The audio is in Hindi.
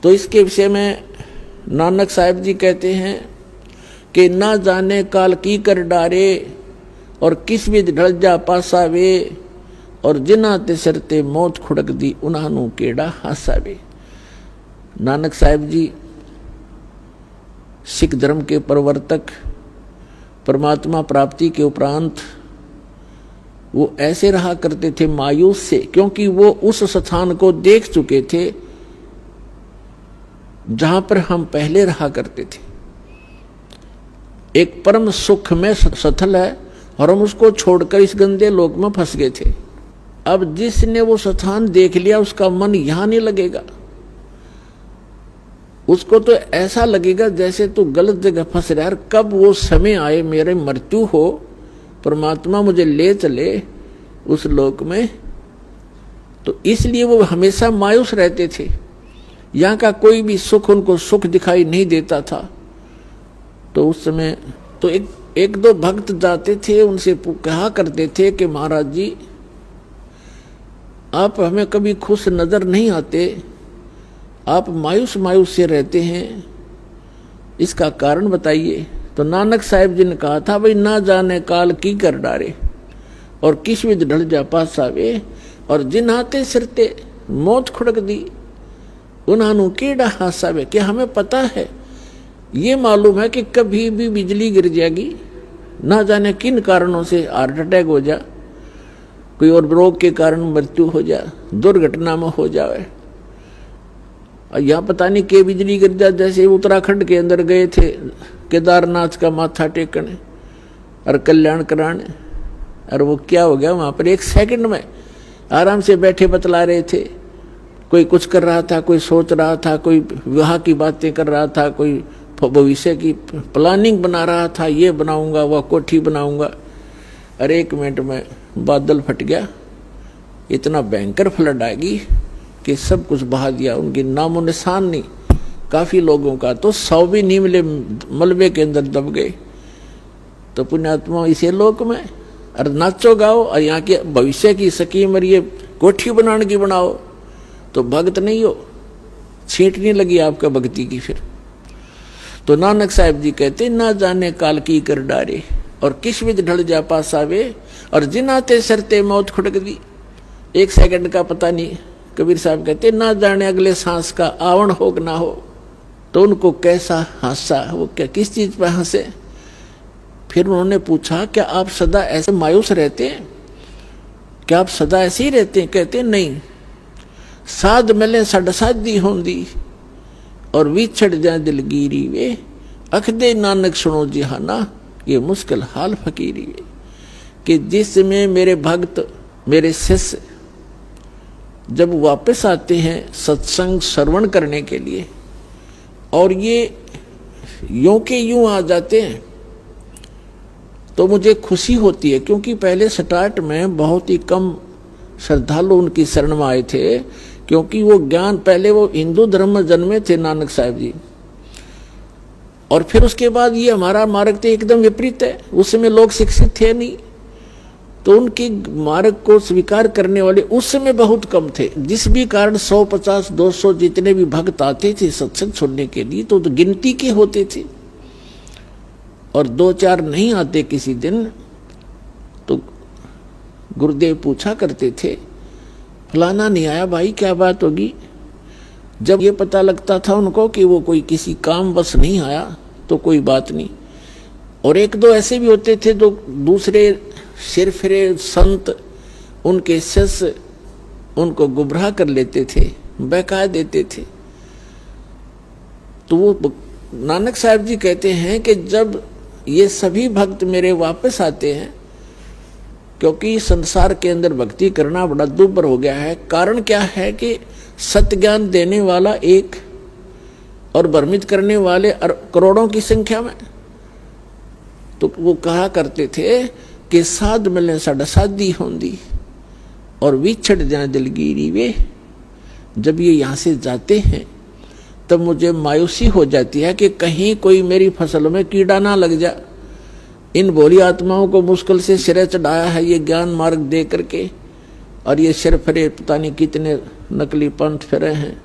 तो इसके विषय में नानक साहिब जी कहते हैं कि ना जाने काल की कर डारे और किस विध ढल जा पासावे और जिन्हां ते सिर ते मौत खुड़क दी उन्हां नूं केड़ा हासावे। नानक साहिब जी सिख धर्म के प्रवर्तक, परमात्मा प्राप्ति के उपरांत वो ऐसे रहा करते थे मायूस से, क्योंकि वो उस स्थान को देख चुके थे जहां पर हम पहले रहा करते थे। एक परम सुख में स्थल है और हम उसको छोड़कर इस गंदे लोक में फंस गए थे। अब जिसने वो स्थान देख लिया उसका मन यहां नहीं लगेगा, उसको तो ऐसा लगेगा जैसे तू गलत जगह फंस रहा है। कब वो समय आए मेरे मृत्यु हो, परमात्मा मुझे ले चले उस लोक में, तो इसलिए वो हमेशा मायूस रहते थे। यहाँ का कोई भी सुख उनको सुख दिखाई नहीं देता था। तो उस समय तो एक दो भक्त जाते थे, उनसे कहा करते थे कि महाराज जी आप हमें कभी खुश नजर नहीं आते, आप मायूस मायूस से रहते हैं, इसका कारण बताइए। तो नानक साहिब जी ने कहा था, भाई ना जाने काल की कर डारे और किस विध ढल जा पासावे और जिन हाथे सिरते मौत खुड़क दी उन्हां केड़ा हासावे। कि हमें पता है, ये मालूम है कि कभी भी बिजली गिर जाएगी, ना जाने किन कारणों से हार्ट अटैक हो जा, कोई और रोग के कारण मृत्यु हो जा, दुर्घटना में हो जाए। और यहाँ पता नहीं के बिजली गिर जा। जैसे उत्तराखंड के अंदर गए थे केदारनाथ का माथा टेकने और कल्याण कराने, और वो क्या हो गया वहां पर, एक सेकंड में आराम से बैठे बतला रहे थे। कोई कुछ कर रहा था, कोई सोच रहा था, कोई विवाह की बातें कर रहा था, कोई भविष्य की प्लानिंग बना रहा था, ये बनाऊंगा वह कोठी बनाऊंगा। अरे 1 मिनट में बादल फट गया, इतना भयंकर फ्लड आएगी कि सब कुछ बहा दिया, उनकी नामो निशान नहीं। काफी लोगों का तो 100 भी नहीं मिले, मलबे के अंदर दब गए। तो पुण्यात्मा इसे लोक में और नाचो गाओ और यहाँ के भविष्य की स्कीम और ये कोठी बनाने की बनाओ, तो भक्त नहीं हो, छींट नहीं लगी आपका भक्ति की। फिर तो नानक साहिब जी कहते, ना जाने काल की कर डारे और किस विध ढल जा पासावे और जिनाते सरते मौत खुड़क दी। 1 सेकंड का पता नहीं। कबीर साहब कहते, ना जाने अगले सांस का आवण हो कि ना हो। तो उनको कैसा हासा, वो क्या किस चीज पर हंसे। फिर उन्होंने पूछा, क्या आप सदा ऐसे मायूस रहते हैं, क्या आप सदा ऐसे ही रहते हैं? कहते नहीं, साध मिले सड साधी होंदी और विछड़ जाए दिलगीरी वे, अख दे नानक सुनो जिहाना ये मुश्किल हाल फकीरी वे। कि जिसमें मेरे भक्त मेरे शिष्य जब वापस आते हैं सत्संग श्रवण करने के लिए और ये यूं के यूं आ जाते हैं, तो मुझे खुशी होती है। क्योंकि पहले स्टार्ट में बहुत ही कम श्रद्धालु उनकी शरण में आए थे, क्योंकि वो ज्ञान, पहले वो हिंदू धर्म में जन्मे थे नानक साहिब जी, और फिर उसके बाद ये हमारा मार्ग तो एकदम विपरीत है। उस समय लोग शिक्षित थे नहीं, तो उनके मार्ग को स्वीकार करने वाले उस समय बहुत कम थे। जिस भी कारण 150, 200 जितने भी भक्त आते थे सत्संग सुनने के लिए, तो गिनती के होते थे, और 2-4 नहीं आते किसी दिन। तो गुरुदेव पूछा करते थे, फलाना नहीं आया भाई, क्या बात होगी। जब ये पता लगता था उनको कि वो कोई किसी काम बस नहीं आया, तो कोई बात नहीं। और 1-2 ऐसे भी होते थे जो दूसरे सिरफिरे संत, उनके शिष्य उनको गुमराह कर लेते थे, बहका देते थे। तो वो नानक साहिब जी कहते हैं कि जब ये सभी भक्त मेरे वापस आते हैं, क्योंकि संसार के अंदर भक्ति करना बड़ा दुर्भर हो गया है। कारण क्या है कि सत्य ज्ञान देने वाला एक और भ्रमित करने वाले करोड़ों की संख्या में। तो वो कहा करते थे कि साध मिले साढ़ा साधी होंदी और विछड़ जाए दिलगीरी वे। जब ये यहाँ से जाते हैं तब मुझे मायूसी हो जाती है कि कहीं कोई मेरी फसल में कीड़ा ना लग जा। इन भोली आत्माओं को मुश्किल से सिरे चढ़ाया है ये ज्ञान मार्ग दे करके, और ये सिर फिरे पता नहीं कितने नकली पंथ फिरे हैं।